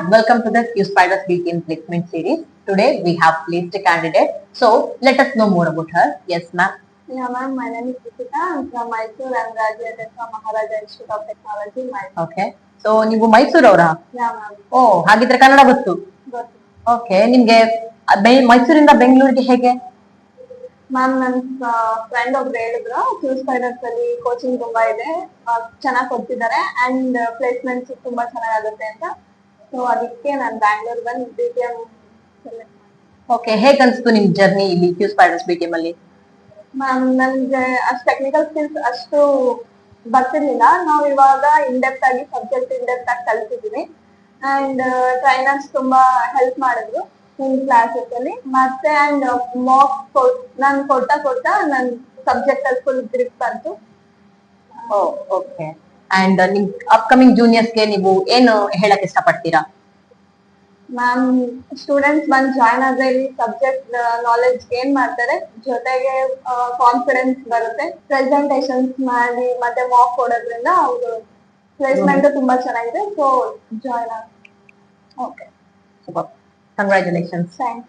welcome to the Q Spiders Weekend Placement Series. Today we have placed a candidate. So let us know more about her. Yes, ma'am. Yeah, ma'am. My name is Deepika. I'm from Mysore. I'm graduated from Maharaja Institute of Technology, Mysore. Okay. So ನೀವು ಮೈಸೂರು ಅವರಾ? Yeah, ma'am. ಓ ಹಾಗಿದ್ರೆ ಕನ್ನಡ ಗೊತ್ತು. Good. Okay ನಿಮ್ಗೆ ಮೈಸೂರಿಂದ ಬೆಂಗಳೂರಿಗೆ ಹೇಗೆ? Ma'am ನನ್ನ friend ಒಬ್ರು ಹೇಳಿದ್ರು ಕ್ಯೂ ಸ್ಪೈಡರ್ಸ್ ಅಲ್ಲಿ ಕೋಚಿಂಗ್ ತುಂಬಾ ಇದೆ, ಚೆನ್ನಾಗಿ ಕೊಡ್ತಿದ್ದಾರೆ ಅಂಡ್ ಪ್ಲೇಸ್ಮೆಂಟ್ಸ್ ತುಂಬಾ ಚೆನ್ನಾಗಾಗುತ್ತೆ ಅಂತ. ಸೊ ಅದಕ್ಕೆ ನಾನು ಬ್ಯಾಂಗ್ಳೂರ್ ಬಂದು BTM ಸೆಲೆಕ್ಟ್ ಮಾಡಿದೆ. ಓಕೆ ಹೇಗೆ ಅನ್ಸ್ತು ನಿಮ್ ಜರ್ನಿ ಇಲ್ಲಿ ಕ್ಯೂ ಸ್ಪೈಡರ್ಸ್ BTM ಅಲ್ಲಿ? ಮ್ಯಾಮ್ ನನಗೆ ಅಷ್ಟು ಟೆಕ್ನಿಕಲ್ ಸ್ಕಿಲ್ಸ್ ಅಷ್ಟು ಬರ್ತಿರ್ಲಿಲ್ಲ. ನಾವು ಇವಾಗ ಇಂಡೆಪ್ತ್ ಆಗಿ ಸಬ್ಜೆಕ್ಟ್ ಇಂಡೆಪ್ತ್ ಆಗಿ ಕಲ್ತಿದ್ದೀವಿ ಅಂಡ್ ಟ್ರೈನರ್ಸ್ ತುಂಬಾ ಹೆಲ್ಪ್ ಮಾಡಿದ್ರು ಇನ್ ಕ್ಲಾಸಸ್ ಅಲ್ಲಿ. ಮತ್ತೆ ಅಂಡ್ ಮಾಕ್ ನಾನು ಕೊಡ್ತಾ ನನ್ ಸಬ್ಜೆಕ್ಟ್ ಅಲ್ಲಿ ಫುಲ್ ಗ್ರಿಪ್ ಬಂತು. ಓ ಓಕೆ. ಅಂಡ್ ನಿಮ್ ಅಪ್ಕಮಿಂಗ್ ಜೂನಿಯರ್ಸ್ಗೆ ನೀವು ಏನು ಹೇಳಕ್ ಇಷ್ಟಪಡ್ತೀರಾ? ಮ್ಯಾಮ್ ಸ್ಟೂಡೆಂಟ್ಸ್ ಬಂದು ಜಾಯ್ನ್ ಆದ್ರೆ ಇಲ್ಲಿ ಸಬ್ಜೆಕ್ಟ್ ನಾಲೆಡ್ಜ್ ಗೇನ್ ಮಾಡ್ತಾರೆ, ಜೊತೆಗೆ ಕಾನ್ಫಿಡೆನ್ಸ್ ಬರುತ್ತೆ. ಪ್ರೆಸೆಂಟೇಷನ್ಸ್ ಮಾಡಿ ಮತ್ತೆ ಮಾಕ್ ಕೊಡೋದ್ರಿಂದ ಅವರು ಪ್ಲೇಸ್ಮೆಂಟ್ ತುಂಬಾ ಚೆನ್ನಾಗಿದೆ. ಸೊ ಜಾಯ್ನ್ ಆಗ. ಓಕೆ. ಸೂಪರ್. ಕಂಗ್ರ್ಯಾಚುಲೇಷನ್ಸ್. ಥ್ಯಾಂಕ್ಸ್.